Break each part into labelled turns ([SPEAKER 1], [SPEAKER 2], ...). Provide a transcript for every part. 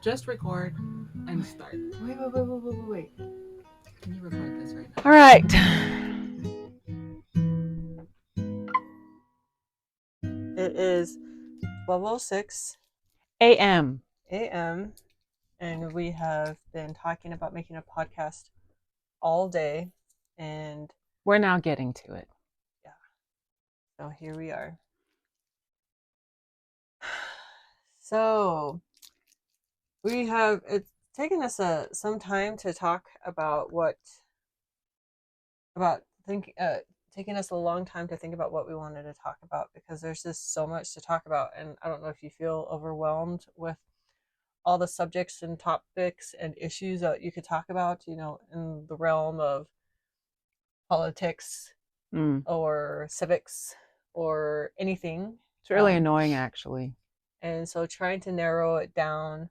[SPEAKER 1] Just record and start.
[SPEAKER 2] Wait.
[SPEAKER 1] Can you record this right now?
[SPEAKER 2] All right. It is 12:06
[SPEAKER 1] AM.
[SPEAKER 2] a.m. and we have been talking about making a podcast all day. And
[SPEAKER 1] We're now getting to it.
[SPEAKER 2] yeah, so here we are. So we have it's taken us some time to talk about think taking us a long time to think about what we wanted to talk about, because there's just so much to talk about, and I don't know if you feel overwhelmed with all the subjects and topics and issues that you could talk about, in the realm of politics or civics or anything.
[SPEAKER 1] It's really annoying, actually.
[SPEAKER 2] And so trying to narrow it down,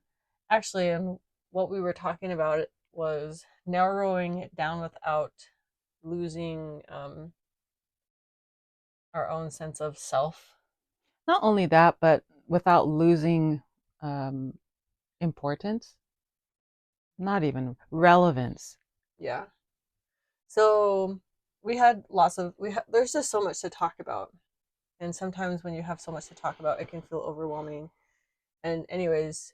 [SPEAKER 2] actually, and what we were talking about it was narrowing it down without losing our own sense of self.
[SPEAKER 1] Not only that, but without losing importance, not even relevance.
[SPEAKER 2] Yeah. So there's just so much to talk about. And sometimes when you have so much to talk about, it can feel overwhelming. And anyways,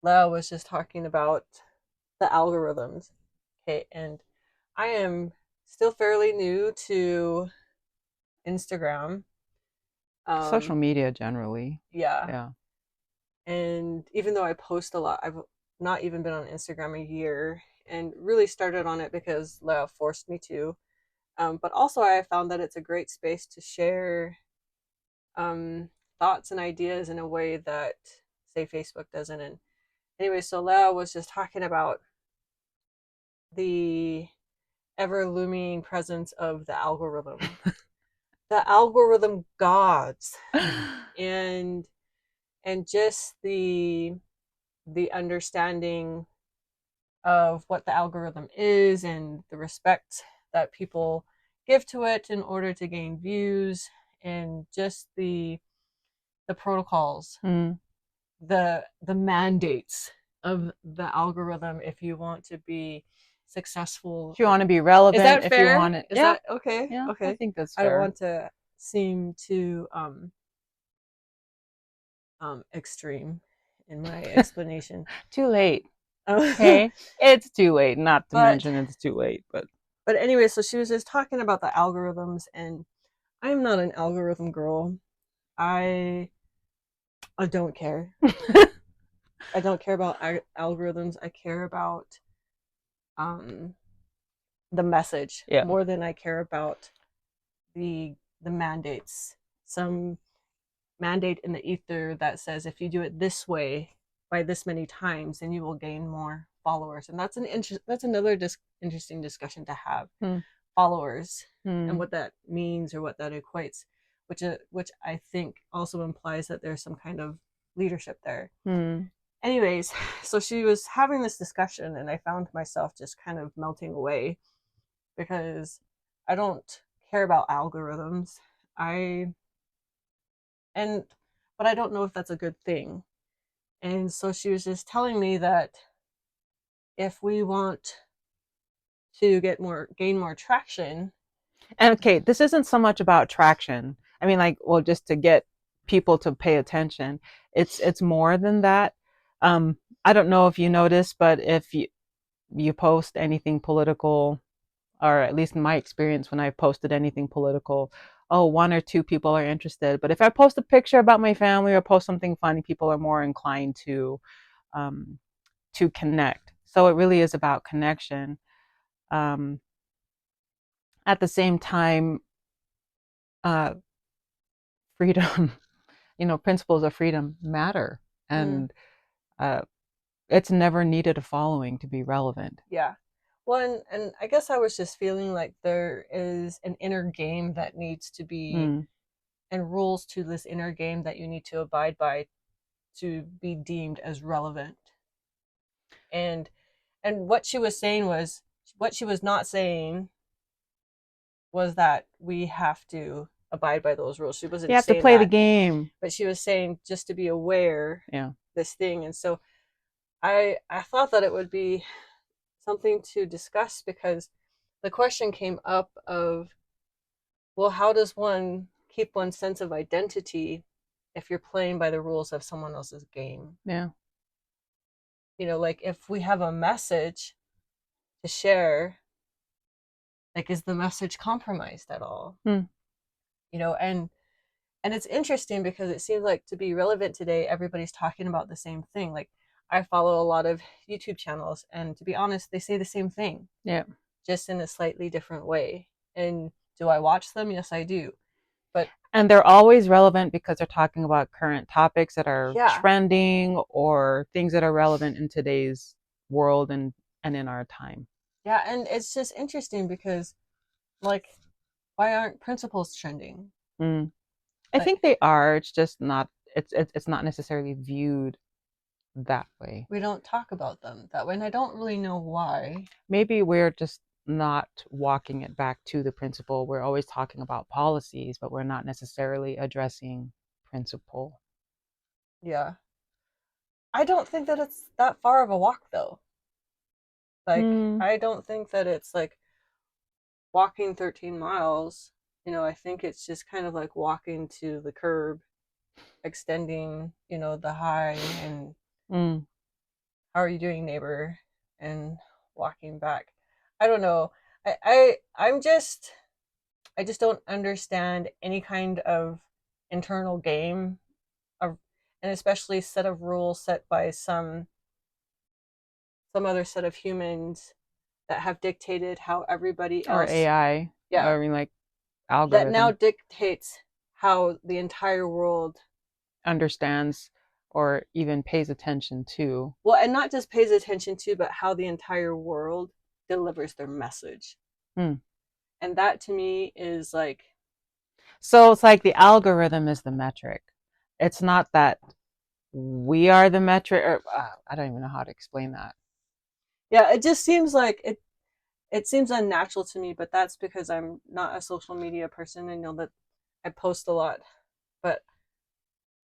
[SPEAKER 2] Leo was just talking about the algorithms. Okay, and I am still fairly new to Instagram.
[SPEAKER 1] Social media generally.
[SPEAKER 2] Yeah.
[SPEAKER 1] Yeah.
[SPEAKER 2] And even though I post a lot, I've not even been on Instagram a year, and really started on it because Leo forced me to. But also, I found that it's a great space to share um, thoughts and ideas in a way that, say, Facebook doesn't. And anyway, so Leo was just talking about the ever looming presence of the algorithm, the algorithm gods, and just the understanding of what the algorithm is, and the respect that people give to it in order to gain views, and just the protocols, the mandates of the algorithm if you want to be successful.
[SPEAKER 1] If you want to be relevant,
[SPEAKER 2] Is that
[SPEAKER 1] if
[SPEAKER 2] fair?
[SPEAKER 1] you want it.
[SPEAKER 2] Is
[SPEAKER 1] Yeah.
[SPEAKER 2] that okay?
[SPEAKER 1] Yeah.
[SPEAKER 2] Okay.
[SPEAKER 1] I think that's
[SPEAKER 2] I don't
[SPEAKER 1] fair.
[SPEAKER 2] want to seem too extreme in my explanation.
[SPEAKER 1] Too late. Okay. It's too late. Not to
[SPEAKER 2] but
[SPEAKER 1] mention it's too late, but
[SPEAKER 2] anyway, so she was just talking about the algorithms, and I'm not an algorithm girl. I don't care. I don't care about algorithms. I care about um the message more than I care about the mandates. Some mandate in the ether that says if you do it this way by this many times, then you will gain more followers, and that's another interesting discussion to have. Followers and what that means or what that equates, which I think also implies that there's some kind of leadership there. Anyways, so she was having this discussion, and I found myself just kind of melting away, because I don't care about algorithms. I and But I don't know if that's a good thing. And so she was just telling me that if we want to gain more traction.
[SPEAKER 1] And okay, this isn't so much about traction. I mean, like, well, just to get people to pay attention. It's more than that. I don't know if you notice, but if you post anything political, or at least in my experience, when I posted anything political, oh, one or two people are interested. But if I post a picture about my family or post something funny, people are more inclined um, to connect. So it really is about connection. Um, at the same time, uh, freedom, principles of freedom matter, and uh, it's never needed a following to be relevant.
[SPEAKER 2] Yeah. Well, and I guess I was just feeling like there is an inner game that needs to be, and rules to this inner game that you need to abide by to be deemed as relevant. And what she was saying was, what she was not saying was that we have to abide by those rules. She wasn't
[SPEAKER 1] You have to
[SPEAKER 2] saying
[SPEAKER 1] play the
[SPEAKER 2] that,
[SPEAKER 1] game.
[SPEAKER 2] but she was saying just to be aware,
[SPEAKER 1] Yeah.
[SPEAKER 2] this thing. And so I thought that it would be something to discuss because the question came up of, well, how does one keep one's sense of identity if you're playing by the rules of someone else's game?
[SPEAKER 1] Yeah.
[SPEAKER 2] Like if we have a message to share, like is the message compromised at all?
[SPEAKER 1] Hmm.
[SPEAKER 2] And it's interesting because it seems like to be relevant today, everybody's talking about the same thing. Like I follow a lot of YouTube channels, and to be honest, they say the same thing,
[SPEAKER 1] Yeah.
[SPEAKER 2] just in a slightly different way. And do I watch them? Yes, I do. But
[SPEAKER 1] And they're always relevant because they're talking about current topics that are
[SPEAKER 2] yeah,
[SPEAKER 1] trending or things that are relevant in today's world and in our time.
[SPEAKER 2] yeah, and it's just interesting because, like, why aren't principles trending?
[SPEAKER 1] Mm. I
[SPEAKER 2] Like,
[SPEAKER 1] think they are. It's just not. It's not necessarily viewed that way.
[SPEAKER 2] we don't talk about them that way, and I don't really know why.
[SPEAKER 1] Maybe we're just not walking it back to the principle. We're always talking about policies, but we're not necessarily addressing principle.
[SPEAKER 2] Yeah, I don't think that it's that far of a walk, though. Like,
[SPEAKER 1] Hmm.
[SPEAKER 2] I don't think that it's like walking 13 miles. I think it's just kind of like walking to the curb, extending, the hi and
[SPEAKER 1] Mm.
[SPEAKER 2] how are you doing, neighbor, and walking back. I don't know. I just don't understand any kind of internal game of, and especially set of rules set by some other set of humans that have dictated how everybody
[SPEAKER 1] Or
[SPEAKER 2] else,
[SPEAKER 1] AI.
[SPEAKER 2] yeah,
[SPEAKER 1] I mean, like
[SPEAKER 2] that now
[SPEAKER 1] algorithm
[SPEAKER 2] dictates how the entire world,
[SPEAKER 1] understands or even pays attention to.
[SPEAKER 2] well, and not just pays attention to, but how the entire world delivers their message.
[SPEAKER 1] Hmm.
[SPEAKER 2] And that to me is like,
[SPEAKER 1] So it's like the algorithm is the metric. It's not that we are the metric, or I don't even know how to explain that.
[SPEAKER 2] yeah, it just seems like it seems unnatural to me, but that's because I'm not a social media person. I know that I post a lot, but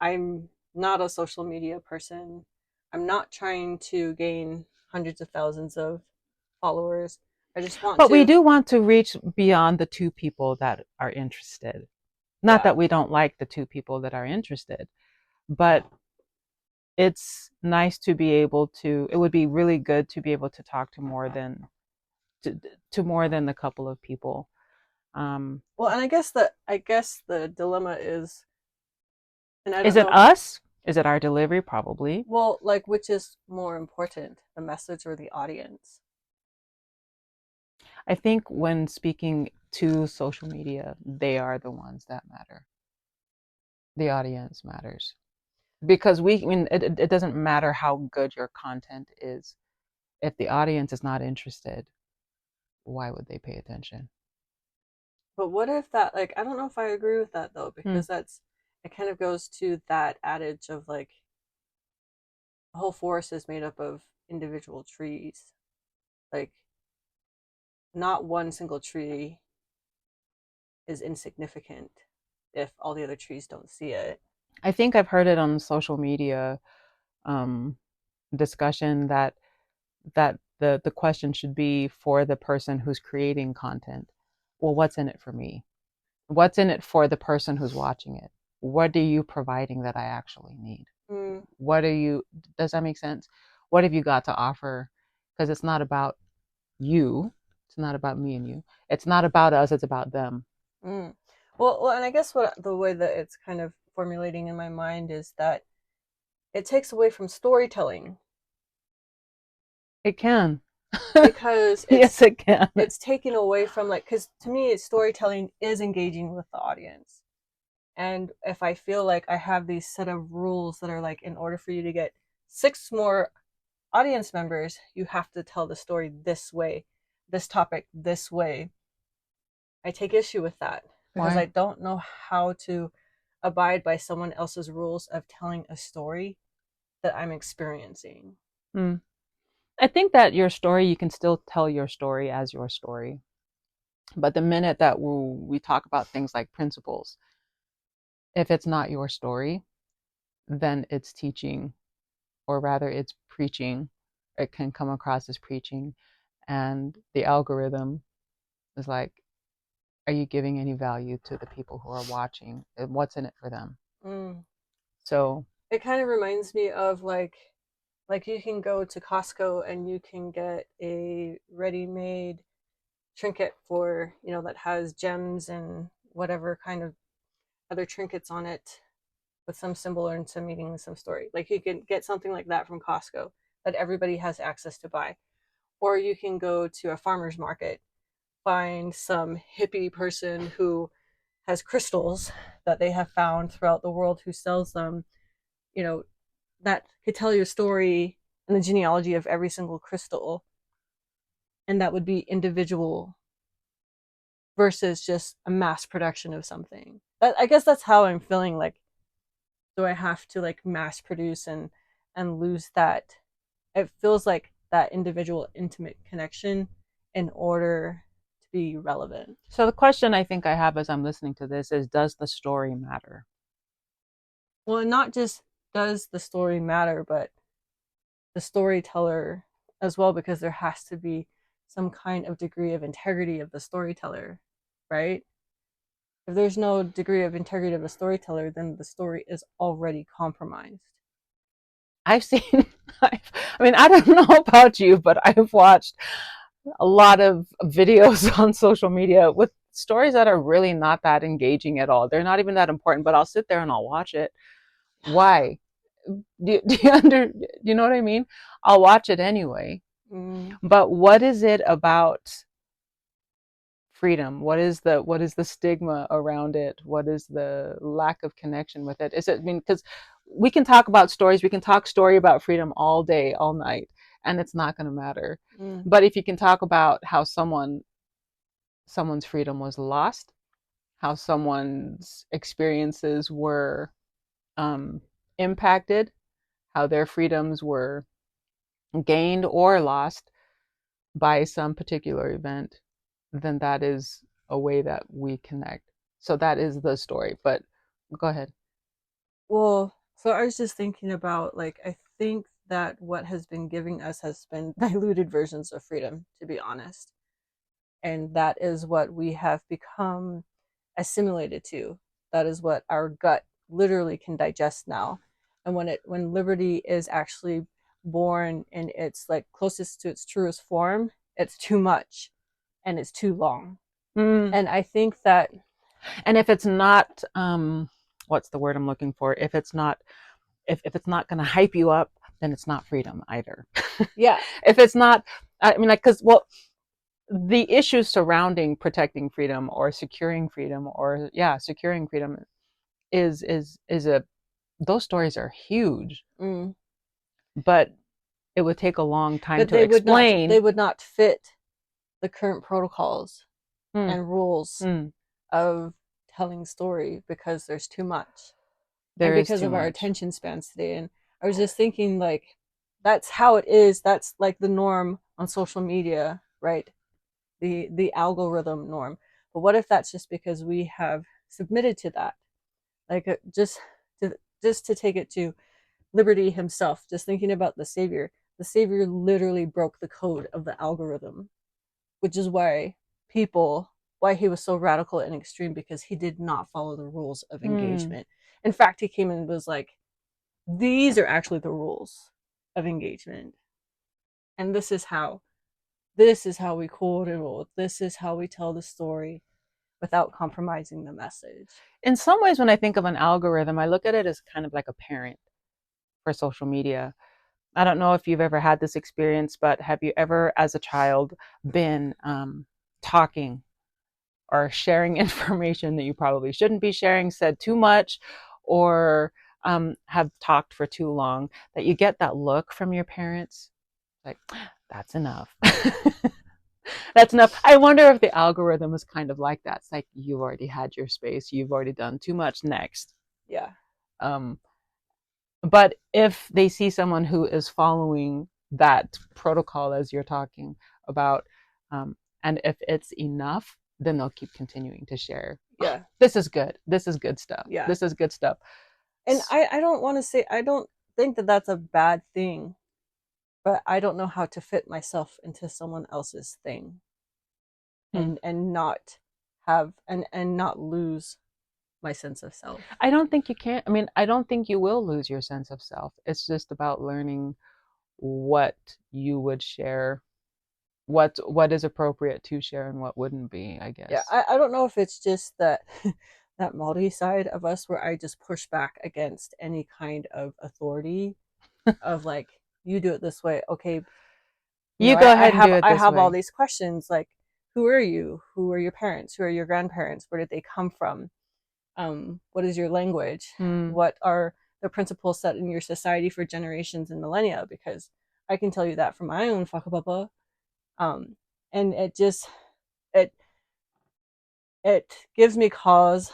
[SPEAKER 2] I'm not a social media person. I'm not trying to gain hundreds of thousands of followers. I just want
[SPEAKER 1] But we
[SPEAKER 2] to,
[SPEAKER 1] do want to reach beyond the two people that are interested. Not
[SPEAKER 2] yeah.
[SPEAKER 1] that we don't like the two people that are interested, but it's nice to be able to, it would be really good to be able to talk to to, more than the couple of people. Um,
[SPEAKER 2] Well, and I guess the dilemma is, and I
[SPEAKER 1] is
[SPEAKER 2] don't
[SPEAKER 1] it
[SPEAKER 2] know,
[SPEAKER 1] us? Is it our delivery? Probably.
[SPEAKER 2] well, like which is more important, the message or the audience?
[SPEAKER 1] I think when speaking to social media, they are the ones that matter. The audience matters because I mean, it doesn't matter how good your content is. If the audience is not interested, why would they pay attention?
[SPEAKER 2] But what if that, like, I don't know if I agree with that though,
[SPEAKER 1] Hmm.
[SPEAKER 2] because it kind of goes to that adage of like, the whole forest is made up of individual trees. Like, not one single tree is insignificant if all the other trees don't see it.
[SPEAKER 1] I think I've heard it on social media um, discussion that the question should be for the person who's creating content. Well, what's in it for me? What's in it for the person who's watching it? What are you providing that I actually need?
[SPEAKER 2] Mm,
[SPEAKER 1] What are you, does that make sense? What have you got to offer? Because it's not about you. It's not about me and you. It's not about us. It's about them.
[SPEAKER 2] mm. Well, and I guess what the way that it's kind of formulating in my mind is that it takes away from storytelling
[SPEAKER 1] It can.
[SPEAKER 2] because
[SPEAKER 1] Yes, it can.
[SPEAKER 2] it's taken away from, like, because to me storytelling is engaging with the audience. And if I feel like I have these set of rules that are like, in order for you to get six more audience members, you have to tell the story this way, this topic this way. I take issue with that because I
[SPEAKER 1] Why?
[SPEAKER 2] don't know how to abide by someone else's rules of telling a story that I'm experiencing.
[SPEAKER 1] Hmm. I think that your story, you can still tell your story as your story. But the minute that we talk about things like principles, if it's not your story, then it's teaching. or rather it's preaching. It can come across as preaching, and the algorithm is like, are you giving any value to the people who are watching? And what's in it for them?
[SPEAKER 2] Mm.
[SPEAKER 1] So
[SPEAKER 2] It kind of reminds me of like you can go to Costco and you can get a ready-made trinket for, you know, that has gems and whatever kind of other trinkets on it with some symbol and some meaning, some story. Like you can get something like that from Costco that everybody has access to buy. Or you can go to a farmer's market, find some hippie person who has crystals that they have found throughout the world who sells them, you know, that could tell your story and the genealogy of every single crystal. And that would be individual versus just a mass production of something. I guess that's how I'm feeling. Like, do I have to like mass produce and lose that? It feels like that individual intimate connection in order to be relevant.
[SPEAKER 1] so the question I think I have as I'm listening to this is, does the story matter?
[SPEAKER 2] Well, not just does the story matter, but the storyteller as well, because there has to be some kind of degree of integrity of the storyteller, right? If there's no degree of integrity of the storyteller, then the story is already compromised.
[SPEAKER 1] I've seen, I mean, I don't know about you, but I've watched a lot of videos on social media with stories that are really not that engaging at all. They're not even that important, but I'll sit there and I'll watch it. Why? Do you know what I mean? I'll watch it anyway.
[SPEAKER 2] Mm.
[SPEAKER 1] But what is it about freedom? What is the stigma around it? What is the lack of connection with it? Is it, I mean, because we can talk about stories, we can talk story about freedom all day, all night, and it's not going to matter.
[SPEAKER 2] Mm.
[SPEAKER 1] But if you can talk about how someone's freedom was lost, how someone's experiences were um, impacted, how their freedoms were gained or lost by some particular event, then that is a way that we connect. So that is the story. But go ahead.
[SPEAKER 2] Well, so I was just thinking about like I think that what has been giving us has been diluted versions of freedom, to be honest. And that is what we have become assimilated to. That is what our gut literally can digest now. And when liberty is actually born in its like closest to its truest form, it's too much and it's too long.
[SPEAKER 1] Mm.
[SPEAKER 2] And I think that
[SPEAKER 1] And if it's not, what's the word I'm looking for? If it's not going to hype you up, then it's not freedom either.
[SPEAKER 2] yeah.
[SPEAKER 1] If it's not, I mean, like, because well, the issues surrounding protecting freedom or securing freedom, or yeah, securing freedom is a those stories are huge,
[SPEAKER 2] Mm.
[SPEAKER 1] but it would take a long time
[SPEAKER 2] But
[SPEAKER 1] to explain.
[SPEAKER 2] they would not fit the current protocols
[SPEAKER 1] Mm,
[SPEAKER 2] and rules
[SPEAKER 1] mm,
[SPEAKER 2] of telling story because there's too much and
[SPEAKER 1] there is
[SPEAKER 2] because
[SPEAKER 1] too
[SPEAKER 2] of our
[SPEAKER 1] much.
[SPEAKER 2] attention spans today. And I was just thinking like that's how it is. That's like the norm on social media, right? The algorithm norm. But what if that's just because we have submitted to that? Like just to take it to Liberty himself, just thinking about the Savior. The Savior literally broke the code of the algorithm, which is why he was so radical and extreme, because he did not follow the rules of
[SPEAKER 1] Mm.
[SPEAKER 2] engagement. In fact, he came in and was like, these are actually the rules of engagement. And this is how we code and roll. This is how we tell the story without compromising the message.
[SPEAKER 1] In some ways, when I think of an algorithm, I look at it as kind of like a parent for social media. I don't know if you've ever had this experience, but have you ever, as a child, been talking or sharing information that you probably shouldn't be sharing, said too much, or have talked for too long, that you get that look from your parents like, that's enough. That's enough. I wonder if the algorithm is kind of like that. It's like, you've already had your space, you've already done too much, next.
[SPEAKER 2] Yeah.
[SPEAKER 1] Um, but if they see someone who is following that protocol as you're talking about, and if it's enough, then they'll keep continuing to share.
[SPEAKER 2] Yeah.
[SPEAKER 1] This is good. This is good stuff.
[SPEAKER 2] Yeah.
[SPEAKER 1] This is good stuff.
[SPEAKER 2] And I don't want to say I don't think that that's a bad thing, but I don't know how to fit myself into someone else's thing and not have and not lose my sense of self.
[SPEAKER 1] I don't think you can. I mean, I don't think you will lose your sense of self. It's just about learning what you would share, what is appropriate to share and what wouldn't be, I
[SPEAKER 2] Yeah,
[SPEAKER 1] guess.
[SPEAKER 2] I don't know if it's just that that Maori side of us where I just push back against any kind of authority of like, you do it this way. Okay, you
[SPEAKER 1] You
[SPEAKER 2] know,
[SPEAKER 1] go ahead and do it
[SPEAKER 2] I
[SPEAKER 1] this
[SPEAKER 2] have all
[SPEAKER 1] way.
[SPEAKER 2] these questions like, who are you? Who are your parents? Who are your grandparents? Where did they come from? What is your language?
[SPEAKER 1] Mm.
[SPEAKER 2] What are the principles set in your society for generations and millennia? Because I can tell you that from my own whakapapa. Um, and it it gives me cause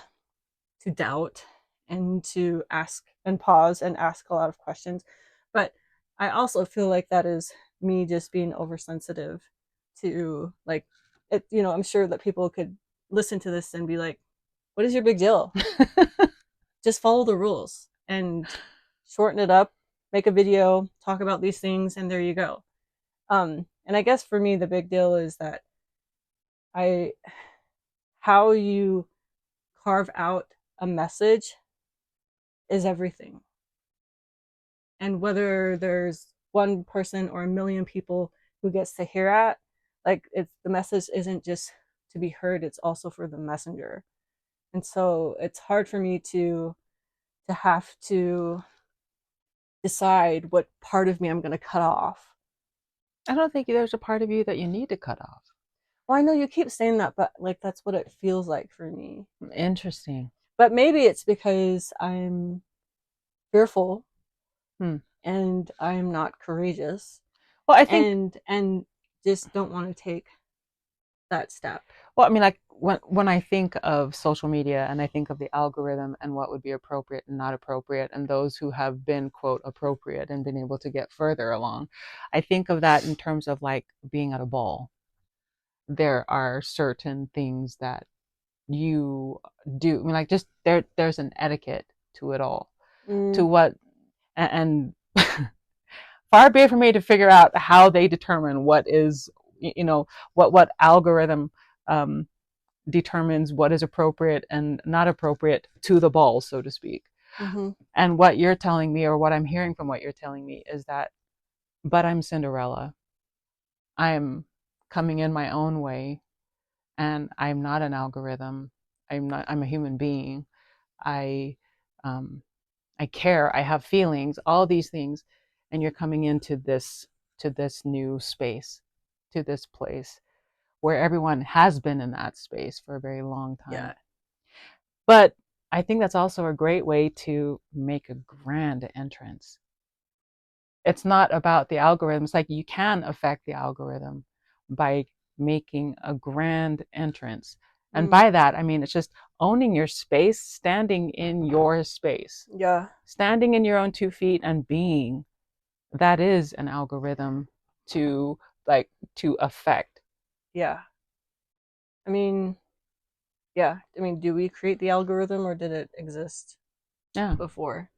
[SPEAKER 2] to doubt and to ask and pause and ask a lot of questions. But I also feel like that is me just being oversensitive to like it, you know, I'm sure that people could listen to this and be like, what is your big deal? Just follow the rules and shorten it up, make a video, talk about these things, and there you go. And I guess for me, the big deal is that I, how you carve out a message is everything. And whether there's one person or a million people who gets to hear it, like it's the message isn't just to be heard, it's also for the messenger. And so it's hard for me to have to decide what part of me I'm going to cut off.
[SPEAKER 1] I don't think there's a part of you that you need to cut off.
[SPEAKER 2] Well, I know you keep saying that, but like that's what it feels like for me.
[SPEAKER 1] Interesting.
[SPEAKER 2] But maybe it's because I'm fearful
[SPEAKER 1] Hmm.
[SPEAKER 2] and I'm not courageous
[SPEAKER 1] Well, I think
[SPEAKER 2] and just don't want to take that step.
[SPEAKER 1] Well, I mean, like when I think of social media and I think of the algorithm and what would be appropriate and not appropriate, and those who have been quote appropriate and been able to get further along, I think of that in terms of like being at a ball. There are certain things that you do. I mean, like just there's an etiquette to it all. To
[SPEAKER 2] Mm,
[SPEAKER 1] what and far be it for me to figure out how they determine what is what algorithm um, determines what is appropriate and not appropriate to the ball, so to speak.
[SPEAKER 2] mm-hmm.
[SPEAKER 1] And what you're telling me, or what I'm hearing from what you're telling me, is that, but I'm Cinderella. I'm coming in my own way, and I'm not an algorithm. I'm a human being. I, um, I care. I have feelings. All these things, and you're coming into this new space, to this place where everyone has been in that space for a very long
[SPEAKER 2] Yeah.
[SPEAKER 1] time. But I think that's also a great way to make a grand entrance. It's not about the algorithm. It's like you can affect the algorithm by making a grand entrance. And
[SPEAKER 2] Mm,
[SPEAKER 1] by that, I mean, it's just owning your space, standing in your space,
[SPEAKER 2] yeah.
[SPEAKER 1] standing in your own 2 feet and being. That is an algorithm to to affect.
[SPEAKER 2] Yeah. I mean, yeah. I mean, do we create the algorithm or did it exist
[SPEAKER 1] Yeah.
[SPEAKER 2] before?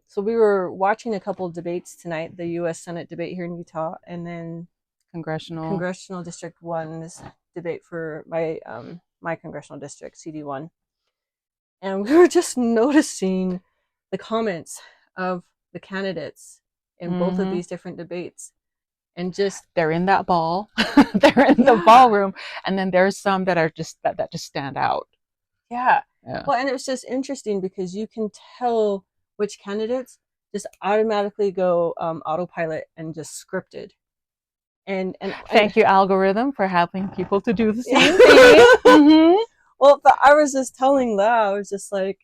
[SPEAKER 2] So we were watching a couple of debates tonight, the US Senate debate here in Utah, and then
[SPEAKER 1] Congressional.
[SPEAKER 2] Congressional District 1's debate for my congressional district, CD1. And we were just noticing the comments of the candidates in both of
[SPEAKER 1] Mm-hmm.
[SPEAKER 2] these different debates. And just
[SPEAKER 1] They're in that ball. They're in the
[SPEAKER 2] yeah,
[SPEAKER 1] ballroom, and then there's some that are just that just stand out.
[SPEAKER 2] yeah.
[SPEAKER 1] Yeah.
[SPEAKER 2] Well, and it was just interesting because you can tell which candidates just automatically go autopilot and just scripted. And
[SPEAKER 1] Thank you, algorithm, for helping people to do the
[SPEAKER 2] yeah.
[SPEAKER 1] same thing. Mm-hmm.
[SPEAKER 2] Well, but I was just telling that I was just like,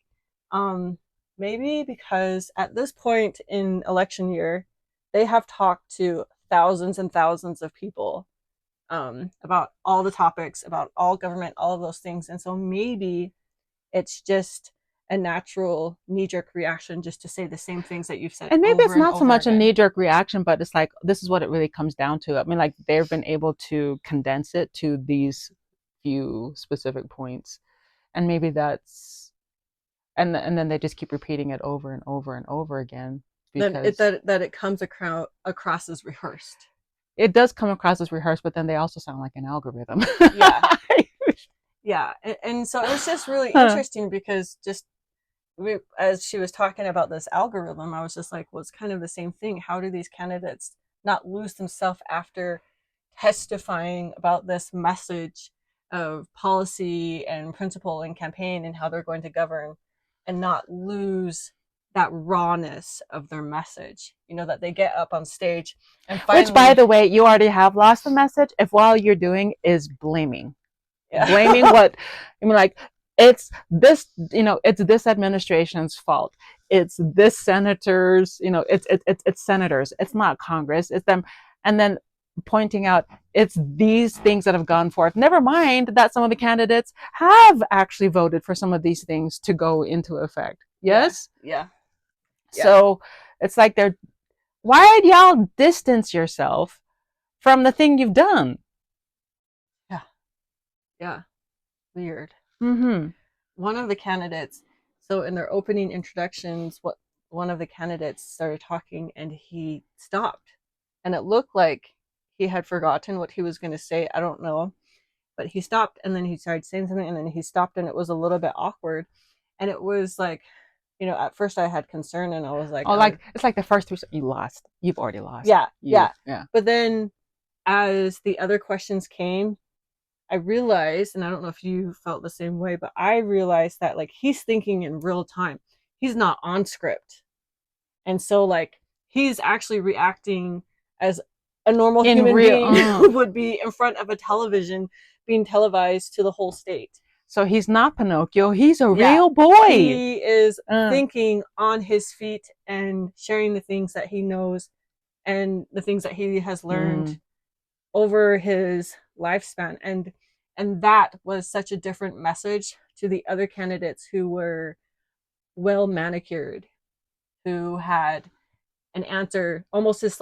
[SPEAKER 2] um, maybe because at this point in election year, they have talked to thousands and thousands of people about all the topics, about all government, all of those things, and so maybe it's just a natural knee-jerk reaction just to say the same things that you've said
[SPEAKER 1] And maybe
[SPEAKER 2] over
[SPEAKER 1] it's
[SPEAKER 2] and
[SPEAKER 1] not so
[SPEAKER 2] over
[SPEAKER 1] much a
[SPEAKER 2] again.
[SPEAKER 1] knee-jerk reaction, but it's like this is what it really comes down to. I mean, like they've been able to condense it to these few specific points, and maybe that's and then they just keep repeating it over and over and over again
[SPEAKER 2] because that it comes across as rehearsed.
[SPEAKER 1] It does come across as rehearsed, but then they also sound like an algorithm.
[SPEAKER 2] Yeah. Yeah. And so it was just really interesting because as she was talking about this algorithm, I was just like, well, it's kind of the same thing. How do these candidates not lose themselves after testifying about this message of policy and principle and campaign and how they're going to govern, and not lose that rawness of their message, that they get up on stage and finally...
[SPEAKER 1] Which, by the way, you already have lost the message if all you're doing is blaming. Yeah. Blaming what, it's this, it's this administration's fault. It's this senators, it's senators. It's not Congress. It's them. And then pointing out it's these things that have gone forth. Never mind that some of the candidates have actually voted for some of these things to go into effect. Yes?
[SPEAKER 2] Yeah.
[SPEAKER 1] So it's like why'd y'all distance yourself from the thing you've done?
[SPEAKER 2] Yeah. Weird.
[SPEAKER 1] Mm-hmm.
[SPEAKER 2] One of the candidates, so in their opening introductions, one of the candidates started talking and he stopped. And it looked like he had forgotten what he was going to say. I don't know. But he stopped and then he started saying something and then he stopped and it was a little bit awkward. And it was like, at first I had concern and I was like...
[SPEAKER 1] it's like the first 3 you lost. You've already lost.
[SPEAKER 2] Yeah. But then as the other questions came, I realized, and I don't know if you felt the same way, but I realized that he's thinking in real time. He's not on script. And so he's actually reacting as a normal human being would be in front of a television being televised to the whole state.
[SPEAKER 1] So he's not Pinocchio. He's a real boy.
[SPEAKER 2] He is thinking on his feet and sharing the things that he knows and the things that he has learned over his lifespan. And that was such a different message to the other candidates who were well manicured, who had an answer almost just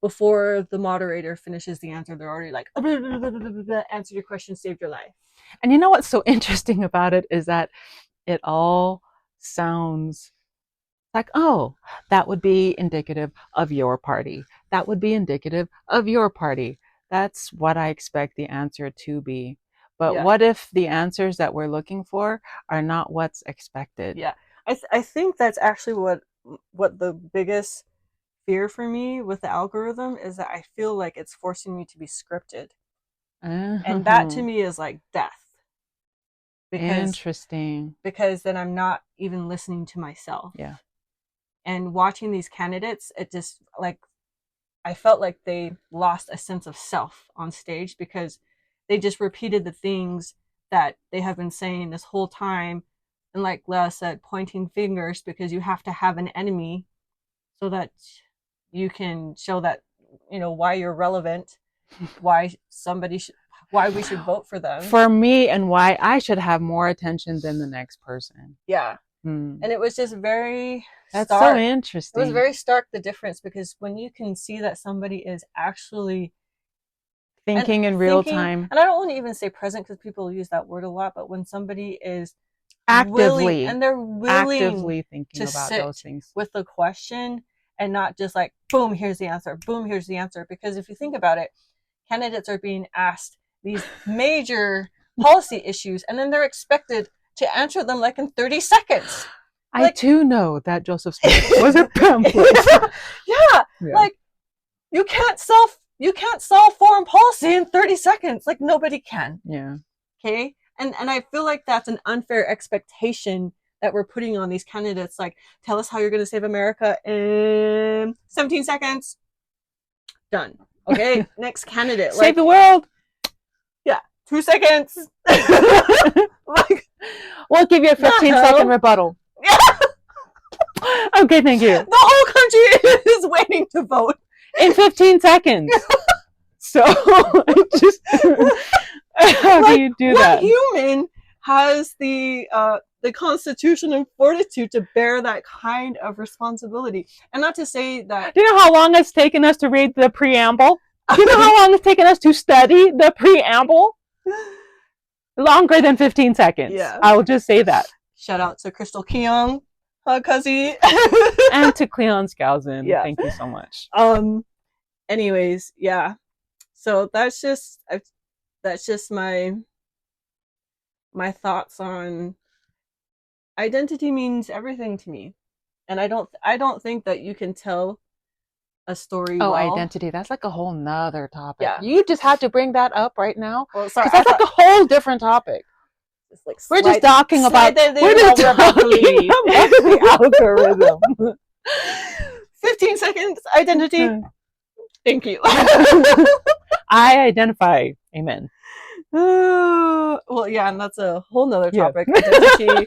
[SPEAKER 2] before the moderator finishes the answer, they're already answered your question, saved your life.
[SPEAKER 1] And you know what's so interesting about it is that it all sounds like, oh, that would be indicative of your party. That would be indicative of your party. That's what I expect the answer to be. But what if the answers that we're looking for are not what's expected?
[SPEAKER 2] Yeah. I think that's actually what the biggest fear for me with the algorithm is, that I feel like it's forcing me to be scripted. And that to me is like death.
[SPEAKER 1] Interesting.
[SPEAKER 2] Because then I'm not even listening to myself.
[SPEAKER 1] Yeah.
[SPEAKER 2] And watching these candidates, it just I felt like they lost a sense of self on stage because they just repeated the things that they have been saying this whole time. And like Leah said, pointing fingers because you have to have an enemy so that you can show that, why you're relevant, why we should vote for them.
[SPEAKER 1] For me, and why I should have more attention than the next person.
[SPEAKER 2] Yeah. And it was just very
[SPEAKER 1] stark. That's so interesting.
[SPEAKER 2] It was very stark, the difference, because when you can see that somebody is actually
[SPEAKER 1] thinking in real time.
[SPEAKER 2] And I don't want to even say present because people use that word a lot, but when somebody is
[SPEAKER 1] actively
[SPEAKER 2] thinking
[SPEAKER 1] to about those things
[SPEAKER 2] with the question and not just boom, here's the answer, boom, here's the answer. Because if you think about it, candidates are being asked these major policy issues and then they're expected to answer them in 30 seconds.
[SPEAKER 1] I too know that Joseph Smith was a pamphlet.
[SPEAKER 2] Yeah. You can't solve foreign policy in 30 seconds. Nobody can.
[SPEAKER 1] Yeah.
[SPEAKER 2] Okay. And I feel like that's an unfair expectation that we're putting on these candidates. Tell us how you're going to save America in 17 seconds. Done. Okay. Next candidate.
[SPEAKER 1] Save the world.
[SPEAKER 2] Yeah. 2 seconds.
[SPEAKER 1] We'll give you a 15-second rebuttal.
[SPEAKER 2] Yeah.
[SPEAKER 1] Okay, thank you.
[SPEAKER 2] The whole country is waiting to vote
[SPEAKER 1] in 15 seconds. So, just how do you do that?
[SPEAKER 2] What human has the constitution and fortitude to bear that kind of responsibility? And not to say that...
[SPEAKER 1] Do you know how long it's taken us to read the preamble? Do you know how long it's taken us to study the preamble? Longer than 15 seconds.
[SPEAKER 2] Yeah.
[SPEAKER 1] I will just say that.
[SPEAKER 2] Shout out to Crystal Keong, Cuzzy.
[SPEAKER 1] And to Cleon Scalzin. Yeah. Thank you so much.
[SPEAKER 2] Anyways, yeah. So that's just my thoughts on identity means everything to me. And I don't think that you can tell a story well.
[SPEAKER 1] Identity. That's like a whole nother topic. Yeah. You just had to bring that up right now.
[SPEAKER 2] Well, sorry.
[SPEAKER 1] Because that's like a whole different topic.
[SPEAKER 2] Like
[SPEAKER 1] we're just talking about the algorithm.
[SPEAKER 2] 15 seconds. Identity. Thank you.
[SPEAKER 1] I identify. Amen.
[SPEAKER 2] Well, yeah, and that's a whole nother topic. Yeah. Identity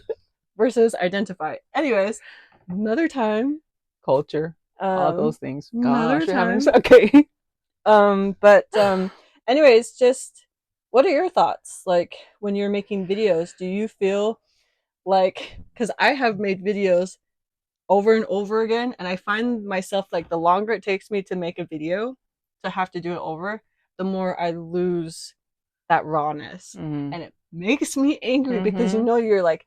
[SPEAKER 2] versus identify. Anyways, another time.
[SPEAKER 1] Culture. All those things.
[SPEAKER 2] Gosh, time.
[SPEAKER 1] Okay.
[SPEAKER 2] Anyways, just what are your thoughts? Like when you're making videos, do you feel like, because I have made videos over and over again, and I find myself like the longer it takes me to make a video to have to do it over, the more I lose that rawness. And it makes me angry because you're like,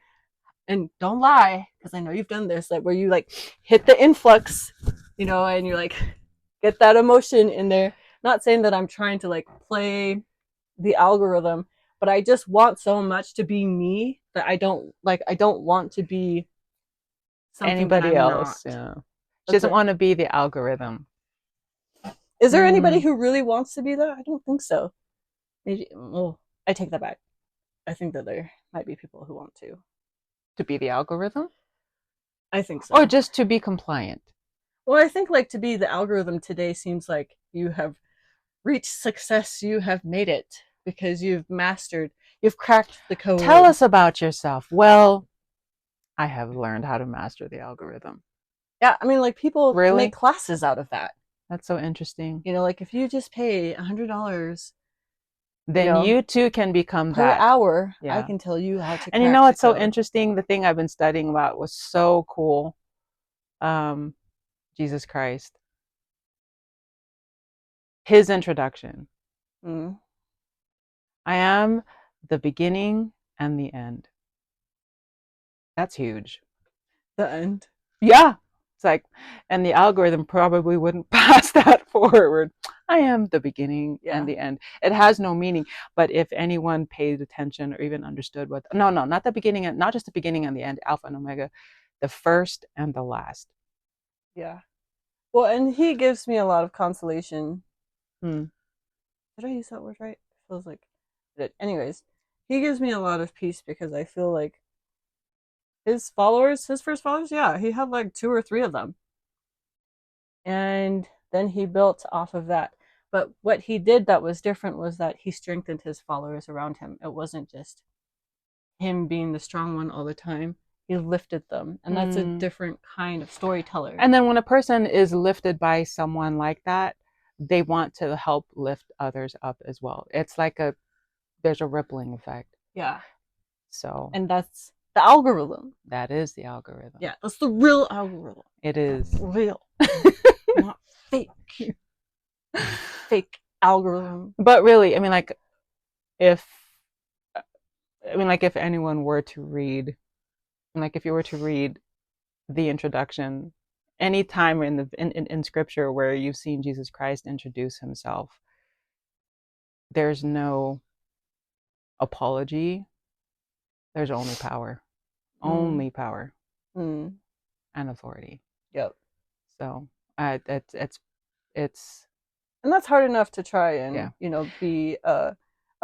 [SPEAKER 2] and don't lie, because I know you've done this, like where you like hit the influx, and you're like, get that emotion in there. Not saying that I'm trying to like play the algorithm, but I just want so much to be me that I don't want to be
[SPEAKER 1] anybody else. Not. Yeah. She doesn't want to be the algorithm.
[SPEAKER 2] Is there anybody who really wants to be that? I don't think so. Maybe, I take that back. I think that there might be people who want to
[SPEAKER 1] be the algorithm.
[SPEAKER 2] I think so.
[SPEAKER 1] Or just to be compliant.
[SPEAKER 2] Well, I think like to be the algorithm today seems like you have reached success. You have made it because you've cracked the code.
[SPEAKER 1] Tell us about yourself. Well, I have learned how to master the algorithm.
[SPEAKER 2] Yeah, I mean, like people make classes out of that.
[SPEAKER 1] That's so interesting.
[SPEAKER 2] Like if you just pay $100,
[SPEAKER 1] then you too can become
[SPEAKER 2] per hour. Yeah. I can tell you how to.
[SPEAKER 1] And it's so interesting. The thing I've been studying about was so cool. Jesus Christ. His introduction. I am the beginning and the end. That's huge.
[SPEAKER 2] The end.
[SPEAKER 1] Yeah. It's like, and the algorithm probably wouldn't pass that forward. I am the beginning and the end. It has no meaning. But if anyone paid attention or even understood not the beginning, and not just the beginning and the end, Alpha and Omega, the first and the last.
[SPEAKER 2] Yeah. Well, and he gives me a lot of consolation. Did I use that word right? It feels like it. Anyways, he gives me a lot of peace because I feel like his first followers, he had like 2 or 3 of them. And then he built off of that. But what he did that was different was that he strengthened his followers around him. It wasn't just him being the strong one all the time. He lifted them. And that's a different kind of storyteller.
[SPEAKER 1] And then when a person is lifted by someone like that, they want to help lift others up as well. It's like there's a rippling effect.
[SPEAKER 2] Yeah.
[SPEAKER 1] So.
[SPEAKER 2] And that's the algorithm.
[SPEAKER 1] That is the algorithm.
[SPEAKER 2] Yeah, that's the real algorithm.
[SPEAKER 1] It is.
[SPEAKER 2] Real. Not fake. Fake algorithm.
[SPEAKER 1] But really, I mean, like, if anyone were to read, like if you were to read the introduction, any time in scripture where you've seen Jesus Christ introduce himself, there's no apology. There's only power. Only power. And authority.
[SPEAKER 2] Yep.
[SPEAKER 1] So it's
[SPEAKER 2] and that's hard enough to try and be a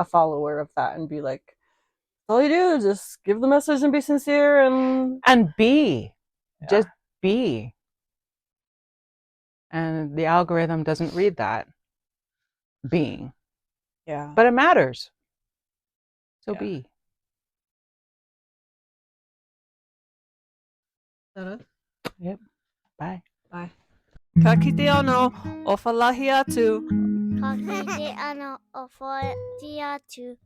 [SPEAKER 2] follower of that and be like, all you do is just give the message and be sincere
[SPEAKER 1] and be. Just be. And the algorithm doesn't read that being.
[SPEAKER 2] Yeah.
[SPEAKER 1] But it matters. So be. Yep. Bye.
[SPEAKER 2] Bye. Kakite ano ofalahiatu.
[SPEAKER 3] Kakite ano ofalahiatu.